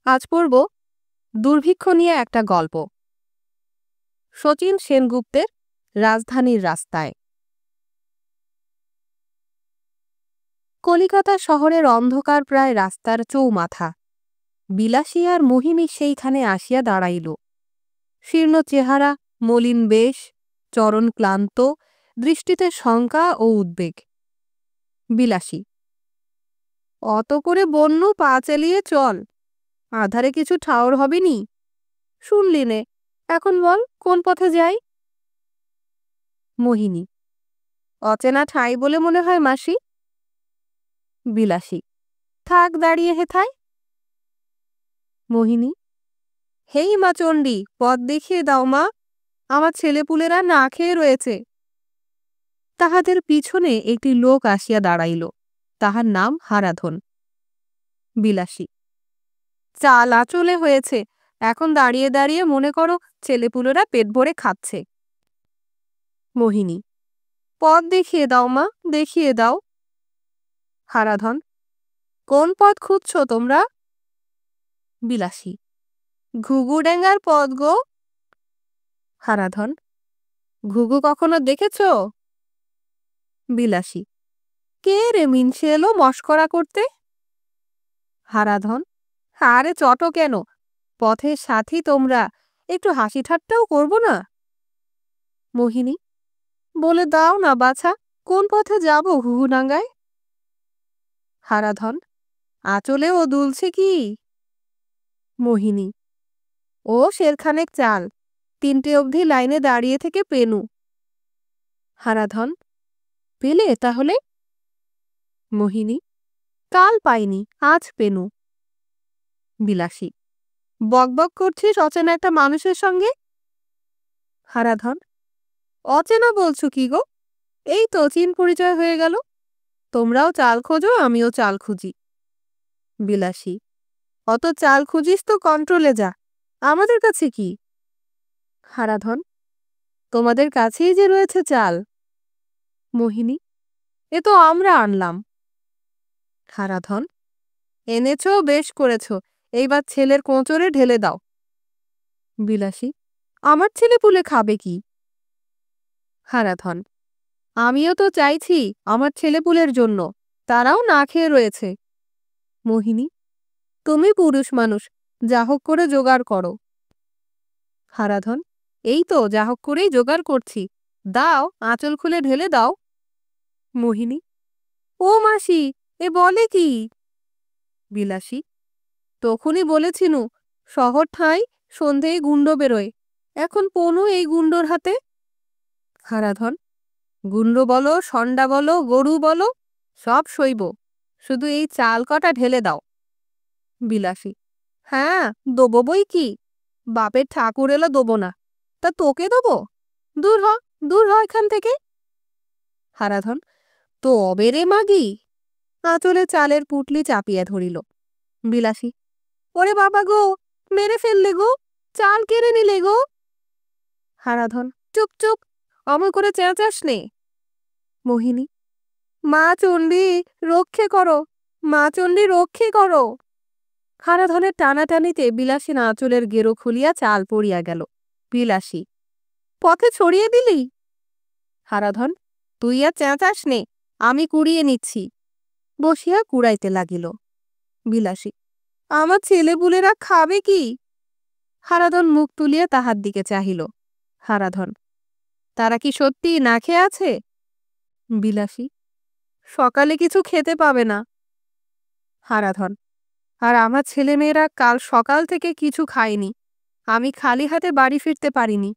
আজ পড়ব দুর্ভিক্ষ নিয়ে একটা গল্প। শচীন সেনগুপ্তের রাজধানীর রাস্তায়। কলিকাতা শহরের অন্ধকার প্রায় রাস্তার চৌমাথা। বিলাসী আর মোহিনী সেইখানে আসিয়া দাঁড়াইল। শীর্ণ চেহারা, মলিন বেশ, চরণ ক্লান্ত, দৃষ্টিতে শঙ্কা ও উদ্বেগ। বিলাসী: অত করে বন্যু পা চালিয়ে চল, আধারে কিছু ঠাওর হবে নি। শুনলি নে, এখন বল কোন পথে যাই? মোহিনী: অচেনা ঠাঁই বলে মনে হয় মাসি। বিলাসী: থাক দাঁড়িয়ে হেথায়। মোহিনী: হেই মা চণ্ডী, পথ দেখিয়ে দাও মা, আমার ছেলেপুলেরা না খেয়ে রয়েছে। তাহাদের পিছনে একটি লোক আসিয়া দাঁড়াইল, তাহার নাম হারাধন। বিলাসী: চাল আঁচলে হয়েছে, এখন দাঁড়িয়ে দাঁড়িয়ে মনে করো ছেলেপুলেরা পেট ভরে খাচ্ছে। মোহিনী: পথ দেখিয়ে দাও মা, দেখিয়ে দাও। হারাধন: কোন পথ খুঁজছ তোমরা? বিলাসী: ঘুঘুডেঙ্গার পথ গো। হারাধন: ঘুঘু কখনো দেখেছ? বিলাসী: কে রে মিনসে এলো মস্করা করতে? হারাধন: আরে চটো কেন, পথের সাথী তোমরা, একটু হাসি ঠাট্টাও করব না? মোহিনী: বলে দাও না বাছা, কোন পথে যাব ঘুঘুডাঙ্গায়? হারাধন: আঁচলে ও দুলছে কি? মোহিনী: ও শেরখানেক চাল, 3টে অবধি লাইনে দাঁড়িয়ে থেকে পেনু। হারাধন: পেলে তাহলে? মোহিনী: কাল পাইনি, আজ পেনু। বিলাসী: বকবক করছিস অচেনা একটা মানুষের সঙ্গে? হারাধন: অচেনা বলছো কি গো, এই তো চিন পরিচয় হয়ে গেল। তোমরাও চাল খোঁজো, আমিও চাল খুঁজি। বিলাসী: অত চাল খুঁজিস তো কন্ট্রোলে যা, আমাদের কাছে কি? হারাধন: তোমাদের কাছেই যে রয়েছে চাল। মোহিনী: এ তো আমরা আনলাম। হারাধন: এনেছ, বেশ করেছ, এইবার ছেলের কোঁচরে ঢেলে দাও। বিলাসী: আমার ছেলে পুলে খাবে কি? হারাধন: আমিও তো চাইছি আমার ছেলেপুলের জন্য, তারাও না খেয়ে রয়েছে। মোহিনী: তুমি পুরুষ মানুষ, যা হোক করে জোগাড় করো। হারাধন: এই তো যা হোক করেই জোগাড় করছি, দাও, আঁচল খুলে ঢেলে দাও। মোহিনী: ও মাসি, এ বলে কি? বিলাসী: তখনই বলেছিনু, শহর ঠাঁই সন্ধেয় গুণ্ড বেরোয়, এখন পনু এই গুণ্ডর হাতে। হারাধন: গুণ্ড বলো, ষণ্ডা বলো, গরু বলো, সব সইব, শুধু এই চাল কটা ঢেলে দাও। বিলাসী: হ্যাঁ, দেবো বই কি, বাপের ঠাকুর এলো দেবো না, তা তোকে দেবো? দূর হ, দূর হ এখান থেকে। হারাধন: তো অবেরে মাগি। আঁচলে চালের পুটলি চাপিয়া ধরিল। বিলাসী: ওরে বাবা গো, মেরে ফেললে গো, চাল কেড়ে নিলে গো। হারাধন: চুপ চুপ, অমন করে চেঁচাস নে। মোহিনী: মা চণ্ডী, রক্ষে করো, মা চণ্ডী, রক্ষে করো। হারাধনের টানাটানিতে বিলাসী আঁচলের গেরো খুলিয়া চাল পড়িয়া গেল। বিলাসী: পথে ছড়িয়ে দিলি? হারাধন: তুই আর চেঁচাস নে, আমি কুড়িয়ে নিচ্ছি। বসিয়া কুড়াইতে লাগিল। বিলাসী: আমার ছেলেপুলেরা খাবে কি? হারাধন মুখ তুলিয়া তাহার দিকে চাহিল। হারাধন: তারা কি সত্যি না খেয়ে আছে? বিলাসী: সকালে কিছু খেতে পাবে না। হারাধন: আর আমার ছেলেমেয়েরা কাল সকাল থেকে কিছু খায়নি, আমি খালি হাতে বাড়ি ফিরতে পারিনি,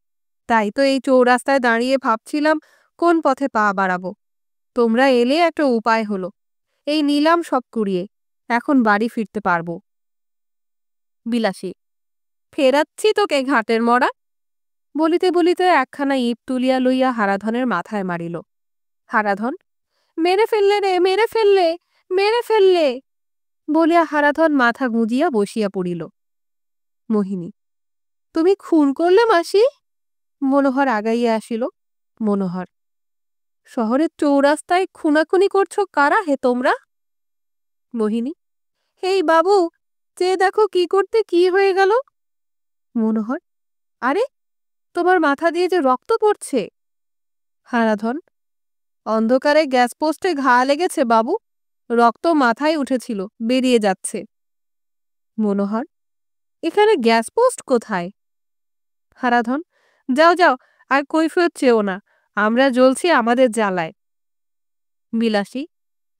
তাই তো এই চৌরাস্তায় দাঁড়িয়ে ভাবছিলাম কোন পথে পা বাড়াবো। তোমরা এলে একটা উপায় হলো, এই নিলাম সব কুড়িয়ে, এখন বাড়ি ফিরতে পারবো। বিলাসী: ফেরাচ্ছি তোকে ঘাটের মরা। বলিতে বলিতে একখানা ইট তুলিয়া লইয়া হারাধনের মাথায় মারিল। হারাধন: মেরে ফেললে রে, মেরে ফেললে, মেরে ফেললে বলিয়া হারাধন মাথা গুঁজিয়া বসিয়া পড়িল। মোহিনী: তুমি খুন করলে মাসি? মনোহর আগাইয়া আসিল। মনোহর: শহরের চৌরাস্তায় খুনাখুনি করছো কারা হে তোমরা? মোহিনী: হেই বাবু, চেয়ে দেখো কি করতে কি হয়ে গেল। মনোহর, আরে তোমার মাথা দিয়ে যে রক্ত পড়ছে। হারাধন, অন্ধকারে গ্যাস পোস্টে ঘা লেগেছে বাবু, রক্ত মাথায় উঠেছিল, বেরিয়ে যাচ্ছে। মনোহর, এখানে গ্যাস পোস্ট কোথায়? হারাধন, যাও যাও, আর কৈফিয়ত চেও না, আমরা জ্বলছি আমাদের জ্বালায়। বিলাসী,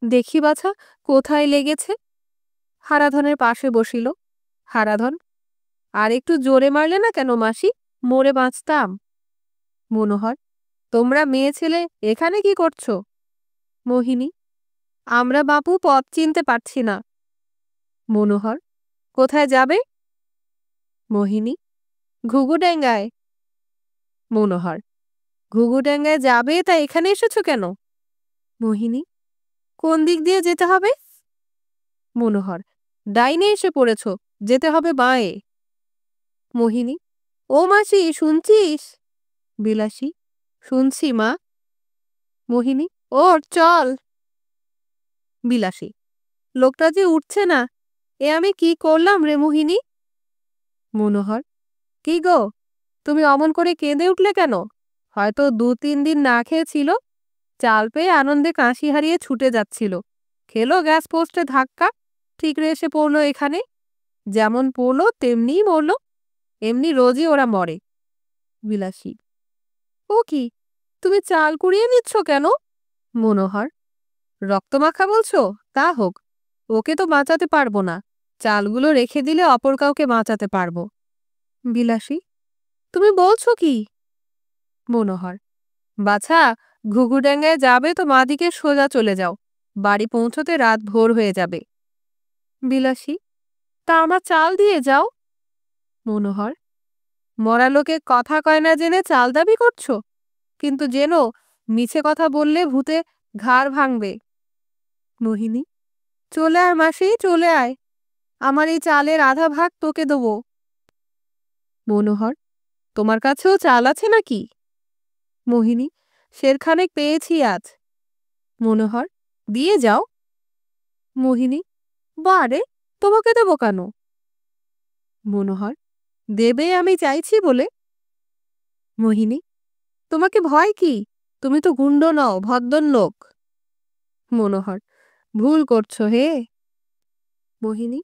দেখি বাছা কোথায় লেগেছে। হারাধনের পাশে বসিল। হারাধন, আর একটু জোরে মারলে না কেন মাসি, মরে বাঁচতাম। মনোহর, তোমরা মেয়ে ছেলে এখানে কি করছো? মোহিনী, আমরা বাপু পথ চিনতে পারছি না। মনোহর, কোথায় যাবে? মোহিনী, ঘুঘুডাঙ্গায়। মনোহর, ঘুঘুডাঙ্গায় যাবে তা এখানে এসেছো কেন? মোহিনী, কোন দিক দিয়ে যেতে হবে? মনোহর, ডাইনে এসে পড়েছ, যেতে হবে বাঁয়ে। মোহিনী, ও মাসি শুনছিস? বিলাসী, শুনছি মা। মোহিনী, ওর চল। বিলাসী, লোকটা যে উঠছে না, এ আমি কি করলাম রে মোহিনী? মনোহর, কি গো, তুমি অমন করে কেঁদে উঠলে কেন? হয়তো 2-3 দিন না খেয়েছিল, চাল পেয়ে আনন্দে কাশি হারিয়ে ছুটে যাচ্ছিল, খেলো গ্যাস পোস্টে ধাক্কা, ঠিকরে এসে পড়লো এখানে। যেমন পড়লো তেমনিই মরল, এমনি রোজই ওরা মরে। বিলাসী, ও কি, তুমি চাল কুড়িয়ে নিচ্ছ কেন? মনোহর, রক্তমাখা বলছো, তা হোক, ওকে তো বাঁচাতে পারবো না, চালগুলো রেখে দিলে অপর কাউকে বাঁচাতে পারবো। বিলাসী, তুমি বলছো কি? মনোহর, বাছা, ঘুঘুডাঙ্গায় যাবে তো মাদিকে সোজা চলে যাও, বাড়ি পৌঁছতে রাত ভোর হয়ে যাবে। বিলাসী, তা আমার চাল দিয়ে যাও। মনোহর, মরা লোকে কথা কয় না জেনে চাল দাবি করছো, কিন্তু জেনো মিছে কথা বললে ভূতে ঘাড় ভাঙবে। মোহিনী, চলে আয় মাসি, চলে আয়, আমার এই চালের আধা ভাগ তোকে দেবো। মনোহর, তোমার কাছেও চাল আছে নাকি? মোহিনী, শেরখানেক পেয়েছি আজ। মনোহর, দিয়ে যাও। মোহিনী, বারে, তোমাকে দেবো কেন? মনোহর, দেবে আমি চাইছি বলে। মোহিনী, তোমাকে ভয় কি, তুমি তো গুন্ড নও, ভদ্রলোক। মনোহর, ভুল করছো হে। মোহিনী,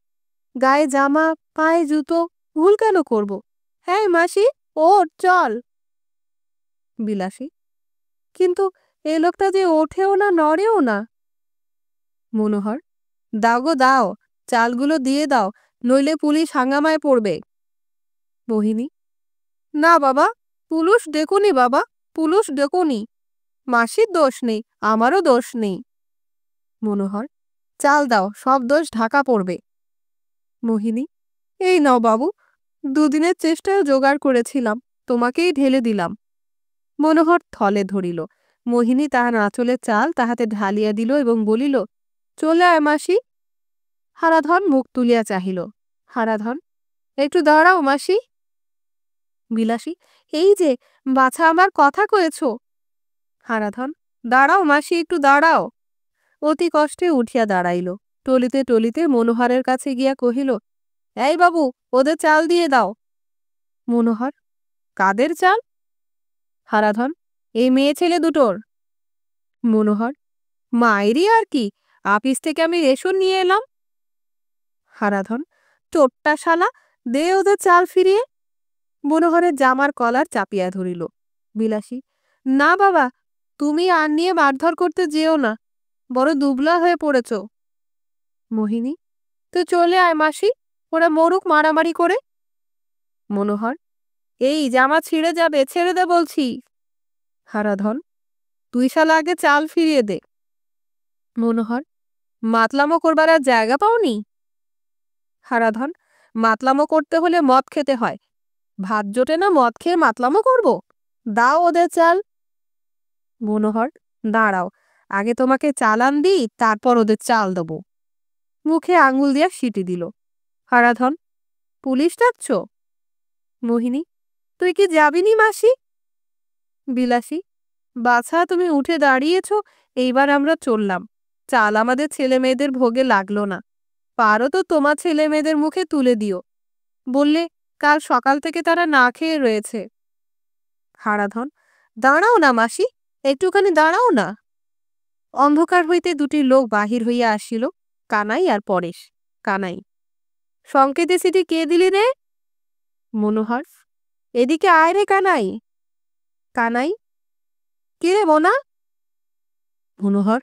গায়ে জামা, পায়ে জুতো, ভুল কেন করব? হ্যাঁ মাসি, ওঠ চল। বিলাসী, কিন্তু এ লোকটা যে ওঠেও না নড়েও না। মনোহর, দাও গো দাও, চালগুলো দিয়ে দাও, নইলে পুলিশ হাঙ্গামায় পড়বে। মোহিনী, না বাবা, পুলিশ ডেকুনি বাবা, পুলিশ ডেকুনি, মাসির দোষ নেই, আমারও দোষ নেই। মনোহর, চাল দাও, সব দোষ ঢাকা পড়বে। মোহিনী, এই নাও বাবু, 2 দিনের চেষ্টায় জোগাড় করেছিলাম, তোমাকেই ঢেলে দিলাম। মনোহর থলে ধরিল। মোহিনী তাহার আঁচলের চাল তাহাতে ঢালিয়া দিল এবং বলিল, চলে আয় মাসি। হারাধন মুখ তুলিয়া চাহিল। হারাধন, একটু দাঁড়াও মাসি। বিলাসী, এই যে, বাছা আমার কথা কয়েছ। হারাধন, দাঁড়াও মাসি, একটু দাঁড়াও। অতি কষ্টে উঠিয়া দাঁড়াইল। টলিতে টলিতে মনোহরের কাছে গিয়া কহিল, এই বাবু, ওদের চাল দিয়ে দাও। মনোহর, কাদের চাল? হারাধন, এই মেয়ে ছেলে দুটোর। মনোহর, মায়েরই আর কি, আপিস থেকে আমি রেশন নিয়ে এলাম। হারাধন, চোট্টা শালা, দে ওদের চাল ফিরিয়ে। মনোহরের জামার কলার চাপিয়া ধরিল। বিলাসী, না বাবা, তুমি আর নিয়ে মারধর করতে যেও না, বড় দুবলা হয়ে পড়েছ। মোহিনী, তো চলে আয় মাসি, ওরা মরুক মারামারি করে। মনোহর, এই জামা ছিঁড়ে যাবে, ছেড়ে দে বলছি। হারাধন, তুই শালা আগে চাল ফিরিয়ে দে। মনোহর, মাতলামো করবার আর জায়গা পাওনি? হারাধন, মাতলামো করতে হলে মদ খেতে হয়, ভাত জোটে না মদ খেয়ে মাতলামো করব? দাও ওদের চাল। মনোহর, দাঁড়াও, আগে তোমাকে চালান দিই, তারপর ওদের চাল দেবো। মুখে আঙুল দিয়া সিটি দিল। হারাধন, পুলিশ ডাকছ? মোহিনী, তুই কি যাবিনি মাসি? বিলাসী, বাছা তুমি উঠে দাঁড়িয়েছ, এইবার আমরা চললাম, চাল আমাদের ছেলে মেয়েদের ভোগে লাগলো না, পারো তো তোমার ছেলে মেয়েদের মুখে তুলে দিও, বললে কাল সকাল থেকে তারা না খেয়ে রয়েছে। হারাধন, দাঁড়াও না মাসি, একটুখানি দাঁড়াও না। অন্ধকার হইতে দুটি লোক বাহির হইয়া আসিল, কানাই আর পরেশ। কানাই, সংকেতে সিটি কে দিলি রে? মনোহর, এদিকে আয় রে কানাই। কানাই, কে রে মোনা? মনোহর,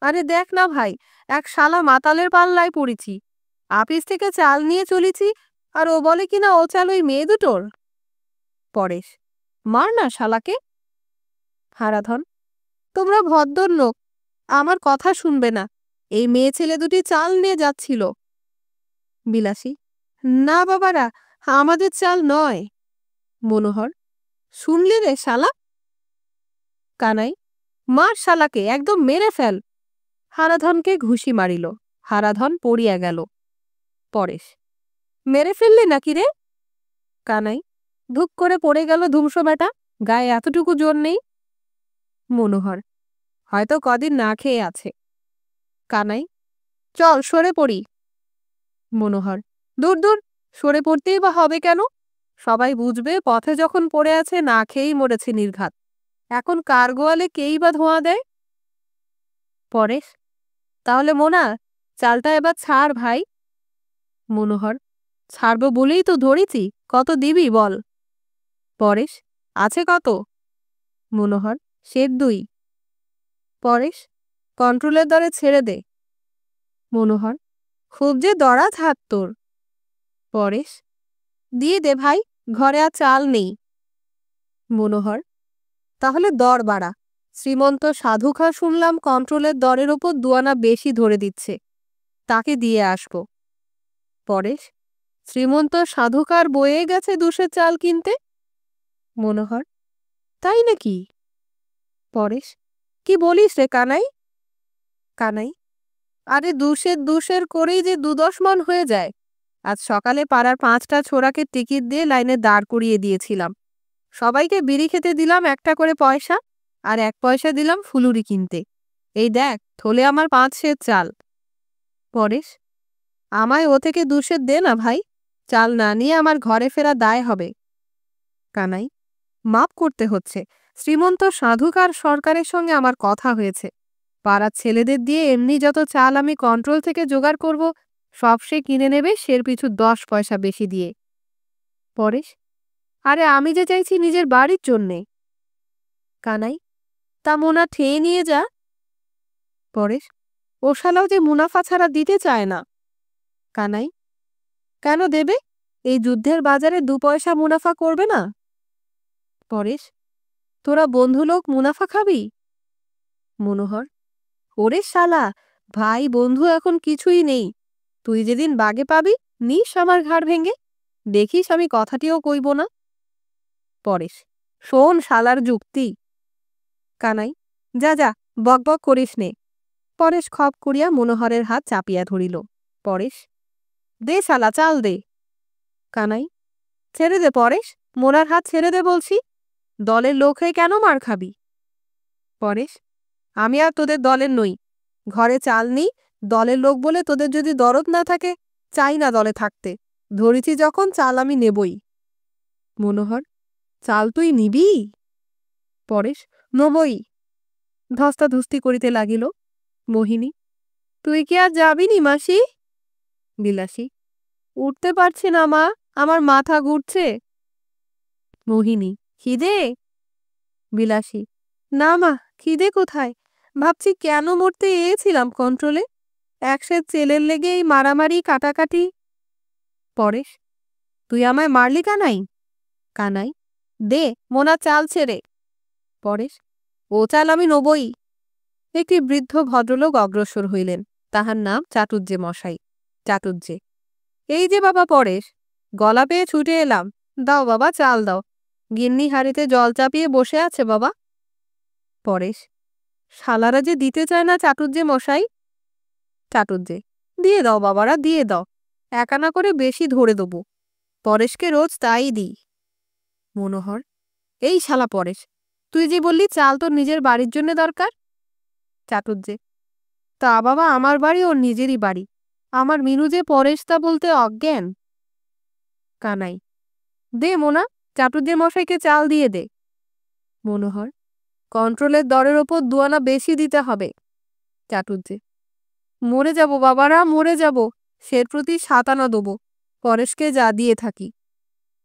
আরে দেখ না ভাই, এক শালা মাতালের পাল্লায় পড়েছি। আপিস থেকে চাল নিয়ে চলেছি, আর ও বলে কিনা ও চাল ওই মেয়ে দুটোর। পরেশ, মার না শালাকে। হারাধন, তোমরা ভদ্র লোক, আমার কথা শুনবে না। এই মেয়ে ছেলে দুটি চাল নিয়ে যাচ্ছিল। বিলাসী, না বাবারা, আমাদের চাল নয়। মনোহর, শুনলি রে শালা? কানাই, মার শালাকে, একদম মেরে ফেল। হারাধনকে ঘুষি মারিল। হারাধন পড়িয়া গেল। পরেশ, মেরে ফেললি নাকি রে? কানাই, ধুক করে পড়ে গেল ধুমসো বেটা, গায়ে এতটুকু জোর নেই। মনোহর, হয়তো কদিন না খেয়ে আছে। কানাই, চল সরে পড়ি। মনোহর, দূর দূর, সরে পড়তেই বা হবে কেন? সবাই বুঝবে পথে যখন পড়ে আছে না খেয়েই মরেছে নির্ঘাত। এখন কার গোয়ালে কেই বা ধোঁয়া দেয়? পরেশ, তাহলে মোনা, চালটা এবার ছাড় ভাই। মনোহর, ছাড়ব বলেই তো ধরেছি, কত দিবি বল? পরেশ, আছে কত? মনোহর, 2 পরেশ, কন্ট্রোলের দরে ছেড়ে দে। মনোহর, খুব যে দরাজ হাত তোর। পরেশ, দিয়ে দে ভাই, ঘরে আর চাল নেই। মনোহর, তাহলে দর বাড়া। শ্রীমন্ত সাধুখা শুনলাম কন্ট্রোলের দরের ওপর 2 আনা বেশি ধরে দিচ্ছে, তাকে দিয়ে আসব। পরেশ, শ্রীমন্ত সাধুকার বয়ে গেছে 200 চাল কিনতে। মনোহর, তাই নাকি? পরেশ, কি বলিস রে কানাই? কানাই, আরে 200 করেই যে 2-10 মণ হয়ে যায়। আজ সকালে পাড়ার 5টা ছোড়াকে টিকিট দিয়ে লাইনে দাঁড় করিয়ে দিয়েছিলাম। সবাইকে বিড়ি খেতে দিলাম 1টা করে পয়সা, আর 1 পয়সা দিলাম ফুলুরি কিনতে। এই দেখ থলে আমার 5 সের চাল। পরেশ, আমায় ও থেকে 2 সের দে না ভাই, চাল না নিয়ে আমার ঘরে ফেরা দায় হবে। কানাই, মাপ করতে হচ্ছে, শ্রীমন্ত সাধুকার সরকারের সঙ্গে আমার কথা হয়েছে। পাড়ার ছেলেদের দিয়ে এমনি যত চাল আমি কন্ট্রোল থেকে জোগাড় করব, সব সে কিনে নেবে সের পিছু 10 পয়সা বেশি দিয়ে। পরেশ, আরে আমি যে চাইছি নিজের বাড়ির জন্যে। কানাই, তা মোনা ঠেয়ে নিয়ে যা। পরেশ, ও শালাও যে মুনাফা ছাড়া দিতে চায় না। কানাই, কেন দেবে? এই যুদ্ধের বাজারে 2 পয়সা মুনাফা করবে না? পরেশ, তোরা বন্ধু লোক মুনাফা খাবি? মনোহর, ওরে শালা, ভাই বন্ধু এখন কিছুই নেই। তুই যেদিন বাগে পাবি, নিস আমার ঘাড় ভেঙে, দেখিস আমি কথাটিও কইব না। পরেশ, শোন শালার যুক্তি। কানাই, যা যা, বক বক করিস নে। পরেশ খপ করিয়া মনোহরের হাত চাপিয়া ধরিল। পরেশ, দে শালা, চাল দে। কানাই, ছেড়ে দে পরেশ, মোনার হাত ছেড়ে দে বলছি। দলের লোক হয়ে কেন মার খাবি? পরেশ, আমি আর তোদের দলের নই। ঘরে চাল নেই, দলের লোক বলে তোদের যদি দরদ না থাকে, চাই না দলে থাকতে। ধরেছি যখন, চাল আমি নেবই। মনোহর, চাল তুই নিবি? পরেশ, নবই। ধস্তাধস্তি করিতে লাগিল। মোহিনী, তুই কি আর যাবি নি মাসি? বিলাসী, উঠতে পারছি না মা, আমার মাথা ঘুরছে। মোহিনী, খিদে? বিলাসী, না মা, খিদে কোথায়? ভাবছি কেন মরতে এসেছিলাম কন্ট্রোলে, 1 সের ছেলের লেগে এই মারামারি কাটাকাটি। পরেশ, তুই আমায় মারলি কানাই? কানাই, দে মোনা চাল ছেড়ে। পরেশ, ও চাল আমি নবই। একটি বৃদ্ধ ভদ্রলোক অগ্রসর হইলেন, তাহার নাম চাটুজ্জে মশাই। চাটুজ্জে, এই যে বাবা পরেশ, গলা পেয়ে ছুটে এলাম, দাও বাবা চাল দাও। গিন্নি হাঁড়িতে জল চাপিয়ে বসে আছে বাবা। পরেশ, শালারা যে দিতে চায় না চাটুজ্জে মশাই। চাটুজ্জে, দিয়ে দাও বাবারা, দিয়ে দাও, 1 আনা করে বেশি ধরে দেবো। পরেশকে রোজ তাই দিই। মনোহর, এই শালা পরেশ, তুই যে বললি চাল তোর নিজের বাড়ির জন্য দরকার। চাটুজ্জে, তা বাবা আমার বাড়ি ওর নিজেরই বাড়ি, আমার মিনু যে পরেশদা বলতে অজ্ঞান। কানাই, দে মোনা, চাটুজ্জে মশাইকে চাল দিয়ে দে। মনোহর, কন্ট্রোলের দরের ওপর 2 আনা বেশি দিতে হবে। চাটুজ্জে, মরে যাব বাবারা, মরে যাব। সের প্রতি 7 আনা দেবো, পরেশকে যা দিয়ে থাকি।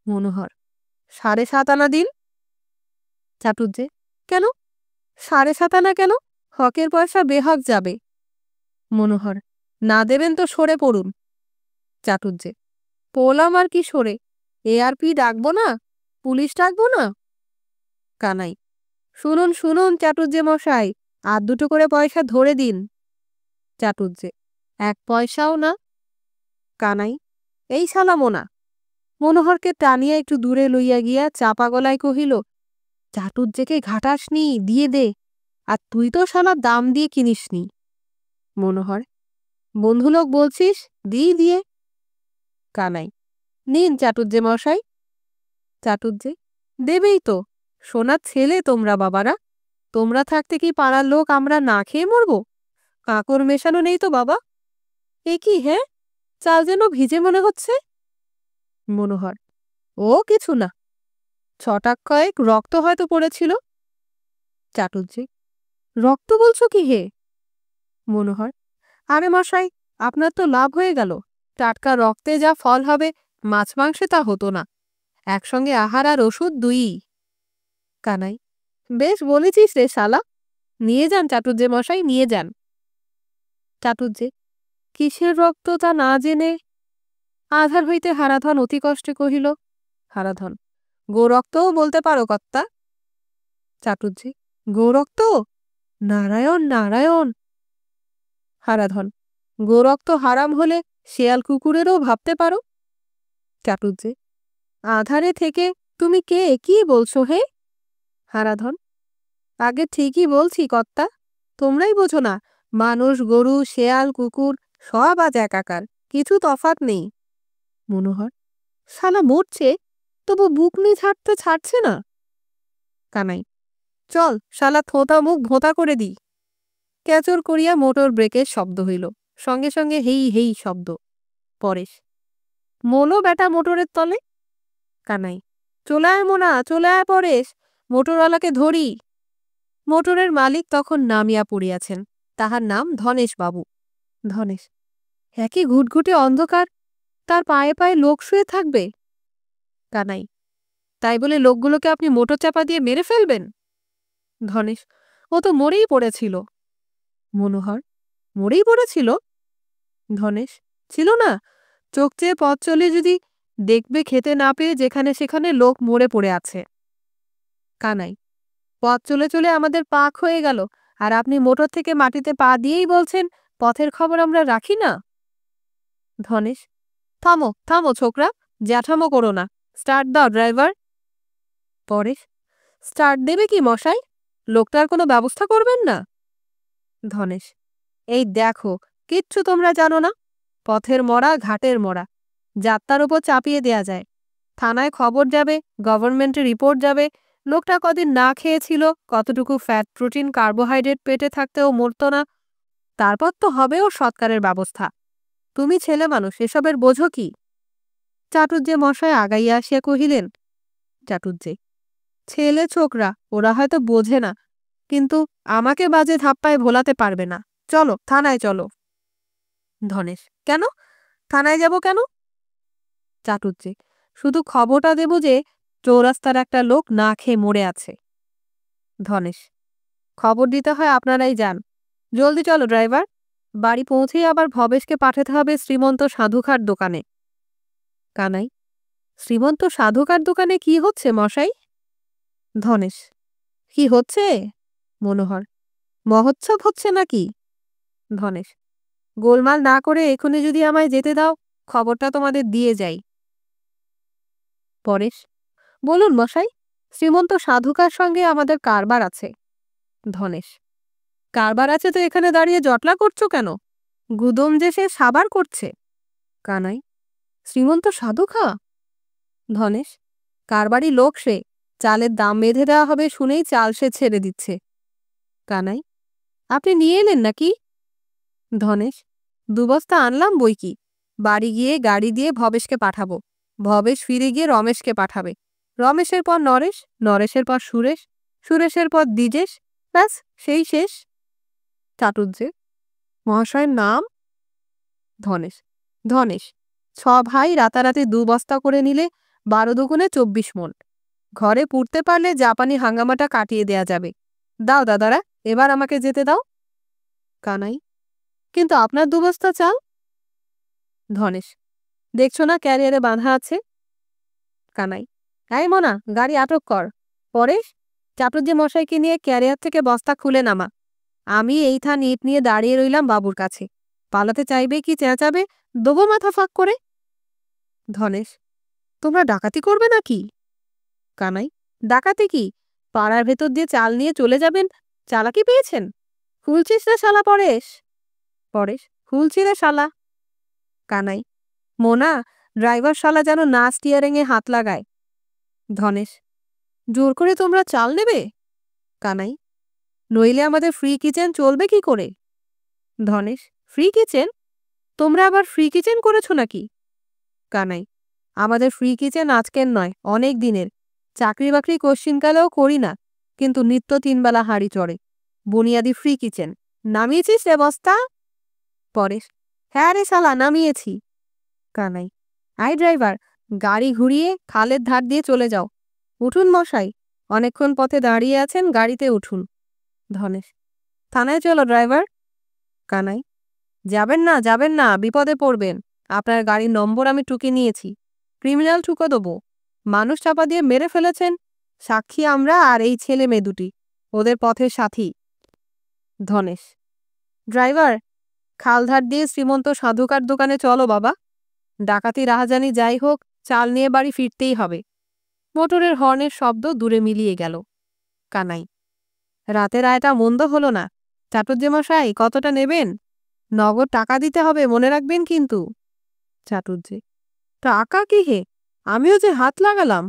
মনোহর, 7.5 আনা দিন। চাটুজ্জে, কেন 7.5 আনা কেন? হকের পয়সা বেহক যাবে। মনোহর, না দেবেন তো সরে পড়ুন। চাটুজ্জে, পোলাম আর কি সরে? ARP ডাকবো না? পুলিশ ডাকবো না? কানাই, শুনুন শুনুন চাটুজ্জে মশাই, আর 2টো করে পয়সা ধরে দিন। চাটুজ্জে, 1 পয়সাও না? কানাই, এই শালা মোনা। মনোহরকে টানিয়া একটু দূরে লইয়া গিয়া চাপা গলায় কহিল, চাটুজ্জেকে ঘাটাসনি, দিয়ে দে। আর তুই তো শালা দাম দিয়ে কিনিসনি। মনোহর, বন্ধুলোক বলছিস, দিয়ে। কানাই, নিন চাটুজ্জে মশাই। চাটুজ্জে, দেবেই তো। সোনার ছেলে তোমরা বাবারা। তোমরা থাকতে কি পাড়ার লোক আমরা না খেয়ে মরব? কাঁকর মেশানো নেই তো বাবা? এ কি হ্যাঁ, চাল যেন ভিজে মনে হচ্ছে। মনোহর, ও কিছু না, 6 কয়েক রক্ত হয়তো পড়েছিল। চাটুজ্জে, রক্ত বলছো কি হে? মনোহর, আরে মশাই, আপনার তো লাভ হয়ে গেল। টাটকা রক্তে যা ফল হবে, মাছ মাংসে তা হতো না। একসঙ্গে আহার আর ওষুধ 2ই। কানাই, বেশ বলেছিস রে শালা। নিয়ে যান চাটুজ্জে মশাই, নিয়ে যান। চাটুজ্জে, কিসের রক্ত তা না জেনে? আধার হইতে হারাধন অতি কষ্টে কহিল। হারাধন, গোরক্তও বলতে পারো কর্তা। চাটুজ্জে, গোরক্ত? নারায়ণ নারায়ণ। হারাধন, গোরক্ত হারাম হলে শেয়াল কুকুরেরও ভাবতে পারো। চাটুজ্জে, আধারে থেকে তুমি কে কি বলছো হে? হারাধন, আগে ঠিকই বলছি কর্তা, তোমরাই বোঝো না। মানুষ, গরু, শেয়াল, কুকুর সব আজ একাকার, কিছু তফাৎ নেই। মনোহর, শালা মরছে, তবু বুক নি ছাড়ছে না। কানাই, চল শালা থোঁতা মুখ ভোঁতা করে দিই। ক্যাচর করিয়া মোটর ব্রেকের শব্দ হইল, সঙ্গে সঙ্গে হেই হেই শব্দ। পরেশ, মোলো বেটা মোটরের তলে। কানাই, চলে আয় মোনা, চলে আয় পরেশ, মোটরওয়ালাকে ধরি। মোটরের মালিক তখন নামিয়া পড়িয়াছেন। তাহার নাম ধনেশ বাবু। ধনেশ, একই ঘুটঘুটে অন্ধকার, তার পায়ে পায়ে লোক শুয়ে থাকবে। কানাই, তাই বলে লোকগুলোকে আপনি মোটর চাপা দিয়ে মেরে ফেলবেন? ধনেশ, ও তো মরেই পড়েছিল। মনোহর, মরেই পড়েছিল? ধনেশ, ছিল না? চোখ চেয়ে পথ চলে যদি দেখবে খেতে না পেয়ে যেখানে সেখানে লোক মরে পড়ে আছে। কানাই, পথ চলে চলে আমাদের পাক হয়ে গেল, আর আপনি মোটর থেকে মাটিতে পা দিয়েই বলছেন পথের খবর আমরা রাখি না? ধনেশ, থামো থামো ছোকরা, জ্যাঠামো করো না। স্টার্ট দাও ড্রাইভার। পরেশ, স্টার্ট দেবে কি মশাই? লোকটার কোনো ব্যবস্থা করবেন না? ধনেশ, এই দেখো, কিচ্ছু তোমরা জানো না। পথের মরা, ঘাটের মরা, যাত্রার ওপর চাপিয়ে দেয়া যায়। থানায় খবর যাবে, গভর্নমেন্টে রিপোর্ট যাবে, লোকটা কদিন না খেয়েছিল, কতটুকু ফ্যাট, প্রোটিন, কার্বোহাইড্রেট পেটে থাকতেও মরত না। তারপর তো হবেও সৎকারের ব্যবস্থা। তুমি ছেলে মানুষ, এসবের বোঝো কি? চাটুজ্জে মশাই আগাইয়া আসিয়া কহিলেন। চাটুজ্জে, ছেলে ছোকরা, ওরা হয়তো বোঝে না, কিন্তু আমাকে বাজে ধাপ্পায় ভোলাতে পারবে না। চলো থানায় চলো। ধনেশ, কেন থানায় যাব কেন? চাটুজ্জে, শুধু খবরটা দেব যে চৌরাস্তার একটা লোক না খেয়ে মরে আছে। ধনেশ, খবর দিতে হয় আপনারাই যান। জলদি চলো ড্রাইভার, বাড়ি পৌঁছেই আবার ভবেশকে পাঠাতে হবে শ্রীমন্ত সাধুকার দোকানে। কানাই, শ্রীমন্ত সাধুকার দোকানে কি হচ্ছে মশাই? ধনেশ, কি হচ্ছে? মনোহর, মহোৎসব হচ্ছে নাকি? ধনেশ, গোলমাল না করে এখনই যদি আমায় যেতে দাও, খবরটা তোমাদের দিয়ে যাই। পরেশ, বলুন মশাই, শ্রীমন্ত সাধুকার সঙ্গে আমাদের কারবার আছে। ধনেশ, কারবার আছে তো এখানে দাঁড়িয়ে জটলা করছো কেন? গুদম যে সে সাবার করছে। কানাই, শ্রীমন্ত সাধুকা? ধনেশ, কারবারই লোক সে, চালের দাম বেঁধে দেওয়া হবে শুনেই চাল সে ছেড়ে দিচ্ছে। কানাই, আপনি নিয়ে এলেন নাকি? ধনেশ, 2 বস্তা আনলাম বই কি, বাড়ি গিয়ে গাড়ি দিয়ে ভবেশকে পাঠাবো, ভবেশ ফিরে গিয়ে রমেশকে পাঠাবে, রমেশের পর নরেশ, নরেশের পর সুরেশ, সুরেশের পর দ্বিজেশ, ব্যাস সেই শেষ। চাটুজ্জে, মহাশয়ের নাম? ধনেশ, ধনেশ। 6 ভাই রাতারাতি 2 বস্তা করে নিলে 12 দুগুণে 24 মণ। ঘরে পুড়তে পারলে জাপানি হাঙ্গামাটা কাটিয়ে দেয়া যাবে। দাও দাদারা, এবার আমাকে যেতে দাও। কানাই, কিন্তু আপনার 2 বস্তা চাল? ধনেশ, দেখছো না ক্যারিয়ারে বাঁধা আছে। কানাই, এই মোনা, গাড়ি আটক কর। পরেশ, চাটুজ্জে মশাইকে নিয়ে ক্যারিয়ার থেকে বস্তা খুলে নামা। আমি এই থান ইট নিয়ে দাঁড়িয়ে রইলাম বাবুর কাছে। পালাতে চাইবে কি চেঁচাবে, দেবো মাথা ফাঁক করে। ধনেশ, তোমরা ডাকাতি করবে নাকি? কানাই, ডাকাতি কি? পাড়ার ভেতর দিয়ে চাল নিয়ে চলে যাবেন, চালাকি পেয়েছেন? খুলছিস রে শালা পরেশ। পরেশ, খুলছি রে শালা। কানাই, মোনা, ড্রাইভার শালা যেন না স্টিয়ারিংয়ে হাত লাগায়। ধনেশ, জোর করে তোমরা চাল নেবে? কানাই, নইলে আমাদের ফ্রি কিচেন চলবে কি করে? ধনেশ, ফ্রি কিচেন? তোমরা আবার ফ্রি কিচেন করেছো নাকি? কানাই, আমাদের ফ্রি কিচেন আজকের নয়, অনেক দিনের। চাকরি বাকরি কোশ্চিনকালেও করি না, কিন্তু নিত্য 3 বেলা হাঁড়ি চড়ে। বুনিয়াদি ফ্রি কিচেন। নামিয়েছিস রে বস্তা? পরেশ, হ্যাঁ রে শালা, নামিয়েছি। কানাই, আই ড্রাইভার, গাড়ি ঘুরিয়ে খালের ধার দিয়ে চলে যাও। উঠুন মশাই, অনেকক্ষণ পথে দাঁড়িয়ে আছেন, গাড়িতে উঠুন। ধনেশ, থানায় চলো ড্রাইভার। কানাই, যাবেন না, যাবেন না, বিপদে পড়বেন। আপনার গাড়ির নম্বর আমি টুকে নিয়েছি, ক্রিমিনাল ঠুকে দেবো। মানুষ চাপা দিয়ে মেরে ফেলেছেন, সাক্ষী আমরা আর এই ছেলে মেয়ে দুটি, ওদের পথের সাথী। ধনেশ, ড্রাইভার, খালধার দিয়ে শ্রীমন্ত সাধুকার দোকানে চলো বাবা। ডাকাতি রাহাজানি যাই হোক, চাল নিয়ে বাড়ি ফিরতেই হবে। মোটরের হর্নের শব্দ দূরে মিলিয়ে গেল। কানাই, রাতের আয়টা মন্দ হলো না। চাটুজ্জে মশাই, কতটা নেবেন? নগদ টাকা দিতে হবে, মনে রাখবেন কিন্তু। চাটুজ্জে, টাকা কি হে, আমিও যে হাত লাগালাম,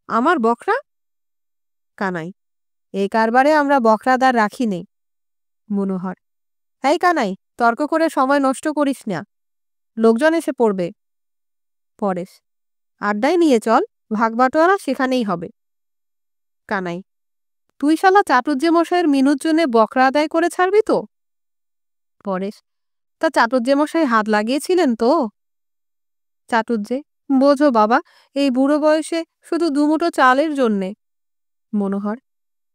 আমার বকরা। কানাই, এই কারবারে আমরা বকরাদার রাখি নেই। মনোহর, এই কানাই, তর্ক করে সময় নষ্ট করিস না, লোকজন এসে পড়বে। পরেশ, আড্ডায় নিয়ে চল, ভাগবাটোয়ারা সেখানেই হবে। কানাই, তুই শালা চাটুজ্জে মশাইয়ের মিনুর জন্যে বকরা আদায় করে ছাড়বি তো? পরেশ, তা চাটুজ্জে মশাই হাত লাগিয়েছিলেন তো? চাটুজ্জে, বোঝো বাবা, এই বুড়ো বয়সে শুধু 2 মুঠো চালের জন্যে। মনোহর,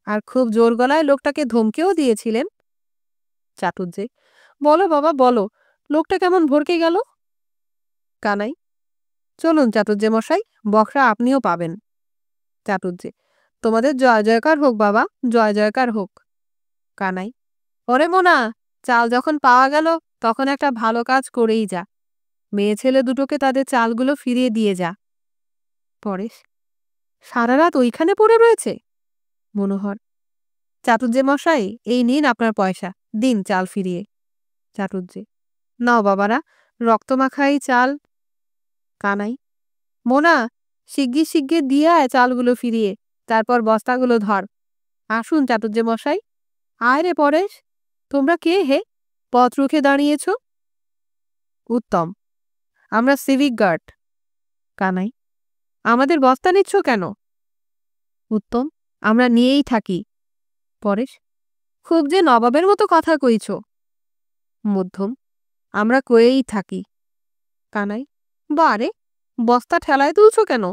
আর খুব জোর গলায় লোকটাকে ধমকেও দিয়েছিলেন? চাটুজ্জে, বলো বাবা বলো, লোকটা কেমন ভড়কে গেল? কানাই, চলুন চাটুজ্জে মশাই, বকরা আপনিও পাবেন। চাটুজ্জে, তোমাদের জয় জয়কার হোক বাবা, জয় জয়কার হোক। কানাই, ওরে মোনা, চাল যখন পাওয়া গেল তখন একটা ভালো কাজ করেই যা। মেয়ে ছেলে দুটোকে তাদের চালগুলো ফিরিয়ে দিয়ে যা। পরেশ, সারা রাত ওইখানে পড়ে রয়েছে? মনোহর, চাটুজ্জে মশাই, এই নিন আপনার পয়সা, দিন চাল ফিরিয়ে। চাটুজ্জে, নাও বাবারা, রক্তমাখা এই চাল। কানাই, মোনা, শিগগির শিগগির দিয়ে আয় চালগুলো ফিরিয়ে, তারপর বস্তাগুলো ধর। আসুন চাটুজ্জে মশাই। আয় রে পরেশ, তোমরা কে হে, পথ রুখে দাঁড়িয়েছ? উত্তম, আমরা সিভিক গার্ড। কানাই, আমাদের বস্তা নিচ্ছ কেন? উত্তম, আমরা নিয়েই থাকি। পরেশ, খুব যে নবাবের মতো কথা কইছ। মধ্যম, আমরা কয়েই থাকি। কানাই, বারে, বস্তা ঠেলায় তুলছ কেন?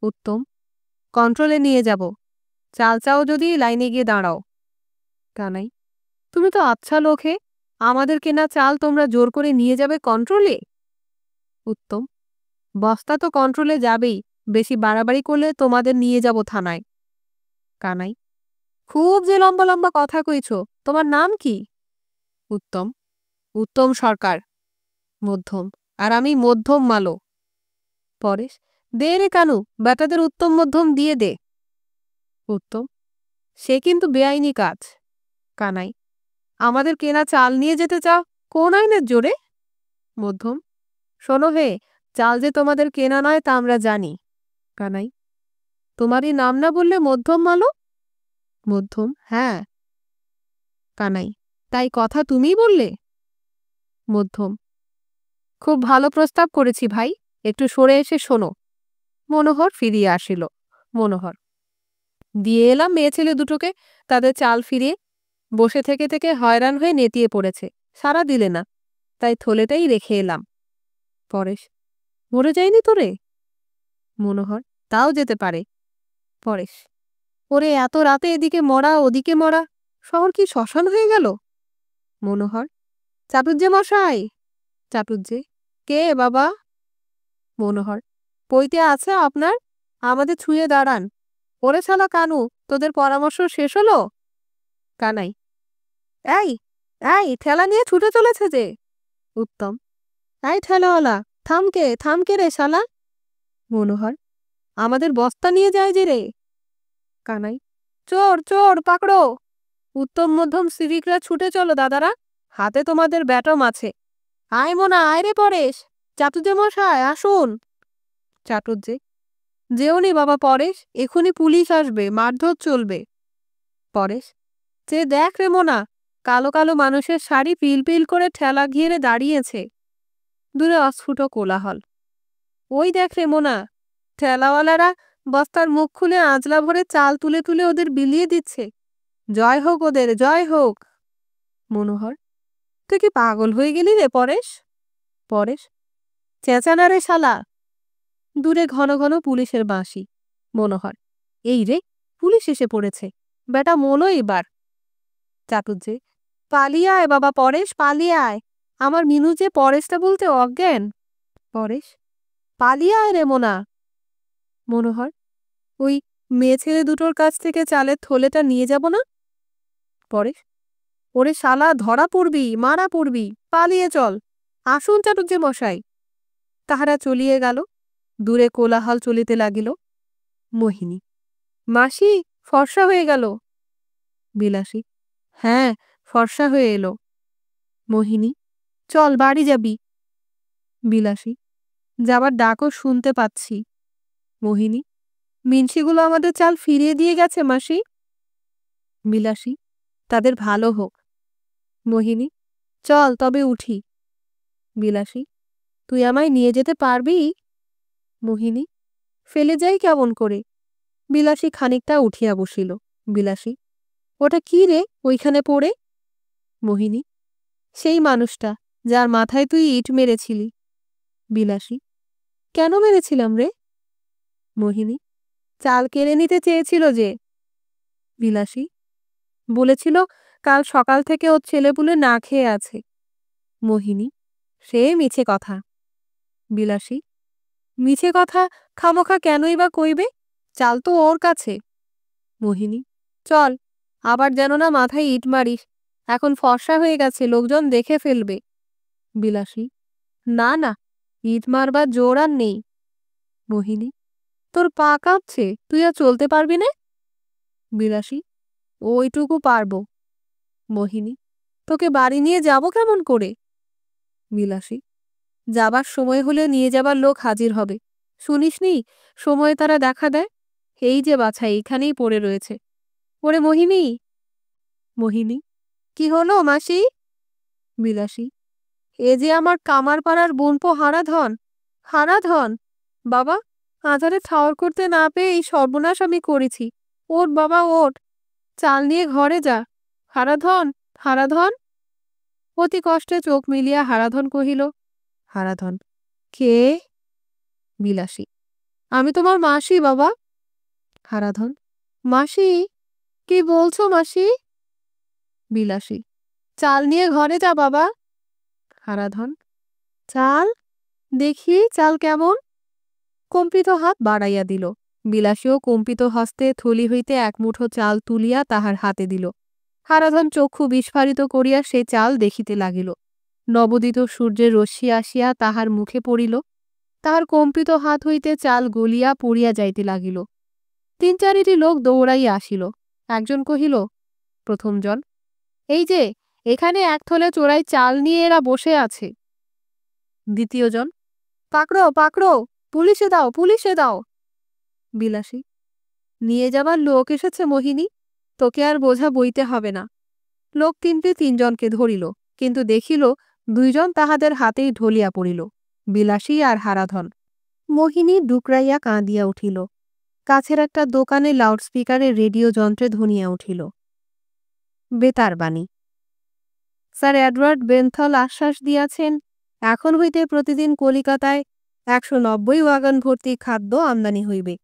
উত্তম, কন্ট্রোলে নিয়ে যাব, চাল চাও যদি লাইনে গিয়ে দাঁড়াও। কানাই, তুমি তো আচ্ছা লোক হে, আমাদের কেনা চাল তোমরা জোর করে নিয়ে যাবে কন্ট্রোলে? উত্তম, বস্তা তো কন্ট্রোলে যাবেই, বেশি বাড়াবাড়ি করলে তোমাদের নিয়ে যাব থানায়। কানাই, খুব যে লম্বা লম্বা কথা কইছ, তোমার নাম কি? উত্তম, উত্তম সরকার। মধ্যম, আর আমি মধ্যম মালো। পরেশ, দে রে কানু, বেটাদের উত্তম মধ্যম দিয়ে দে। উত্তম, সে কিন্তু বেআইনি কাজ। কানাই, আমাদের কেনা চাল নিয়ে যেতে চাও কোন আইনের জোরে? মধ্যম, শোনো হে, চাল যে তোমাদের কেনা নয় তা আমরা জানি। কানাই, তোমারই নাম না বললে মধ্যম মালো? মধ্যম, হ্যাঁ। কানাই, তাই কথা তুমিই বললে? মধ্যম, খুব ভালো প্রস্তাব করেছি ভাই, একটু সরে এসে শোনো। মনোহর ফিরিয়ে আসিল। মনোহর, দিয়ে এলাম মেয়ে ছেলে দুটোকে, তাদের চাল ফিরিয়ে। বসে থেকে থেকে হয়রান হয়ে নেতিয়ে পড়েছে, সারা দিলে না, তাই থলেটাই রেখে এলাম। পরেশ, মরে যায়নি তোরে? মনোহর, তাও যেতে পারে। পরেশ, ওরে এত রাতে এদিকে মরা ওদিকে মরা, শহর কি শ্মশান হয়ে গেল? মনোহর, চাটুজ্জে মশাই। চাটুজ্জে, কে বাবা? মনোহর, পইতে আছে আপনার, আমাদের ছুঁয়ে দাঁড়ান। ওরে শালা কানু, তোদের পরামর্শ শেষ হলো? কানাই, এই এই ঠেলা নিয়ে ছুটে চলেছে যে। উত্তম, এই ঠেলাওয়ালা, থামকে রে শালা। মনোহর, আমাদের বস্তা নিয়ে যায় যে রে। কানাই, চোর চোর পাকড়ো। উত্তম মধ্যম সিভিকরা ছুটে চলো দাদারা, হাতে তোমাদের ব্যাটম আছে। আয় মোনা, আয় রে পরেশ, চাটুজ্জে মশাই আসুন। চাটুজ্জে, যেওনি বাবা পরেশ, এখুনি পুলিশ আসবে, মারধর চলবে। পরেশ, যে দেখ রে মোনা, কালো কালো মানুষের শাড়ি পিল পিল করে ঠেলা ঘিরে দাঁড়িয়েছে। দূরে অস্ফুট কোলাহল। ওই দেখ রে মোনা, ঠেলাওয়ালারা বস্তার মুখ খুলে আঁচলা ভরে চাল তুলে তুলে ওদের বিলিয়ে দিচ্ছে। জয় হোক ওদের, জয় হোক। মনোহর, তুই কি পাগল হয়ে গেলি রে পরেশ? পরেশ, চেঁচা না রে শালা। দূরে ঘন ঘন পুলিশের বাঁশি। মনোহর, এই রে, পুলিশ এসে পড়েছে, বেটা মোলো এবার। চাটুজ্জে, পালিয়ে আয় বাবা পরেশ, পালিয়ে আয়, আমার মিনু যে পরেশটা বলতে অজ্ঞান। পরেশ, পালিয়ে আয় রে মোনা। মনোহর, ওই মেয়ে ছেলে দুটোর কাছ থেকে চালের থলেটা নিয়ে যাব না? পরেশ, ওরে শালা, ধরা পড়বি, মারা পড়বি, পালিয়ে চল। আসুন চাটুজ্জে মশাই। তাহারা চলিয়ে গেল। দূরে কোলাহল চলিতে লাগিল। মোহিনী, মাসি, ফর্সা হয়ে গেল। বিলাসী, হ্যাঁ, ফর্সা হয়ে এলো। মোহিনী, চল বাড়ি যাবি। বিলাসী, যাবার ডাকও শুনতে পাচ্ছি। মোহিনী, মিনসিগুলো আমাদের চাল ফিরিয়ে দিয়ে গেছে মাসি। বিলাসী, তাদের ভালো হোক। মোহিনী, চল তবে উঠি। বিলাসী, তুই আমায় নিয়ে যেতে পারবি? মোহিনী, ফেলে যাই কেমন করে? বিলাসী খানিকটা উঠিয়া বসিল। বিলাসী, ওটা কি রে ওইখানে পড়ে? মোহিনী, সেই মানুষটা যার মাথায় তুই ইট মেরেছিলি। বিলাসী, কেন মেরেছিলাম রে? মোহিনী, চাল কেড়ে নিতে চেয়েছিল যে। বিলাসী, বলেছিল কাল সকাল থেকে ওর ছেলেপুলে না খেয়ে আছে। মোহিনী, সে মিছে কথা। বিলাসী, মিছে কথা খামোখা কেনই বা কইবে, চাল তো ওর কাছে। মোহিনী, চল, আবার যেন না মাথায় ইট মারিস, এখন ফর্সা হয়ে গেছে, লোকজন দেখে ফেলবে। বিলাসী, না না, ইট মারবার জোর আর নেই। মোহিনী, তোর পা কাঁপছে, তুই আর চলতে পারবি না? বিলাসী, ওইটুকু পারবো। মোহিনী, তোকে বাড়ি নিয়ে যাব কেমন করে? বিলাসী, যাবার সময় হলে নিয়ে যাবার লোক হাজির হবে, শুনিসনি সময়ে তারা দেখা দেয়। এই যে বাছা এইখানেই পড়ে রয়েছে। ওরে মোহিনী। মোহিনী, কি হলো মাসি? বিলাসী, এ যে আমার কামারপাড়ার বোনপো হারাধন। হারাধন, বাবা, আধারে ঠাওর করতে না পেয়ে এই সর্বনাশ আমি করেছি। ওঠ বাবা ওঠ, চাল নিয়ে ঘরে যা। হারাধন, হারাধন। অতি কষ্টে চোখ মিলিয়া হারাধন কহিল, হারাধন, কে? বিলাসী, আমি তোমার মাসি বাবা। হারাধন, মাসি, কি বলছো মাসি? বিলাসী, চাল নিয়ে ঘরে যা বাবা। হারাধন, চাল, দেখি চাল কেমন। কম্পিত হাত বাড়াইয়া দিল। বিলাসীও কম্পিত হস্তে থলি হইতে এক মুঠো চাল তুলিয়া তাহার হাতে দিল। হারাধন চক্ষু বিস্ফারিত করিয়া সে চাল দেখিতে লাগিল। নবোদিত সূর্যের রশ্মি আসিয়া তাহার মুখে পড়িল। তাহার কম্পিত হাত হইতে চাল গলিয়া পড়িয়া যাইতে লাগিল। ৩-৪টি লোক দৌড়াইয়া আসিল। একজন কহিল, প্রথমজন, এই যে এখানে এক থলে চোরাই চাল নিয়ে এরা বসে আছে। দ্বিতীয়জন, পাকড়ো পাকড়ো, পুলিশে দাও, পুলিশে দাও। বিলাসী, নিয়ে যাবার লোক এসেছে মোহিনী, তোকে আর বোঝা বইতে হবে না। লোক ৩জনকে ধরিল, কিন্তু দেখিল দুইজন তাহাদের হাতেই ঢলিয়া পড়িল, বিলাসী আর হারাধন। মোহিনী ডুকরাইয়া কাঁদিয়া উঠিল। কাছের একটা দোকানে লাউডস্পিকারে রেডিও যন্ত্রে ধনিয়া উঠিল। বেতার বাণী। স্যার এডওয়ার্ড বেন্থল আশ্বাস দিয়াছেন, এখন হইতে প্রতিদিন কলিকাতায় 190 ওয়াগন ভর্তি খাদ্য আমদানি হইবে।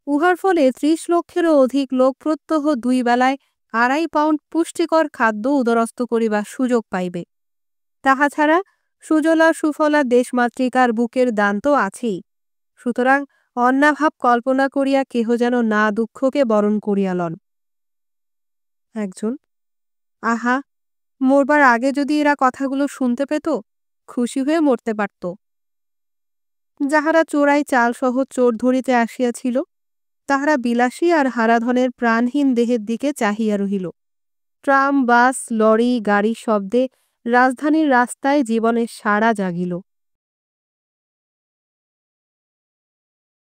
উহার ফলে 30 লক্ষেরও অধিক লোক প্রত্যহ 2 বেলায় 2.5 পাউন্ড পুষ্টিকর খাদ্য উদরস্থ করিবার সুযোগ পাইবে। তাহা ছাড়া সুজলা সুফলা দেশমাতৃকার বুকের দান তো আছেই। সুতরাং অন্নাভাব কল্পনা করিয়া কেহ যেন না দুঃখকে বরণ করিয়া লন। একজন, আহা, মরবার আগে যদি এরা কথাগুলো শুনতে পেত, খুশি হয়ে মরতে পারত। যাহারা চোরাই চালসহ চোর ধরিতে আসিয়াছিল, তাহারা বিলাসী আর হারাধনের প্রাণহীন দেহের দিকে চাহিয়া রহিল। ট্রাম, বাস, লরি, গাড়ির শব্দে রাজধানীর রাস্তায় জীবনের সাড়া জাগিল।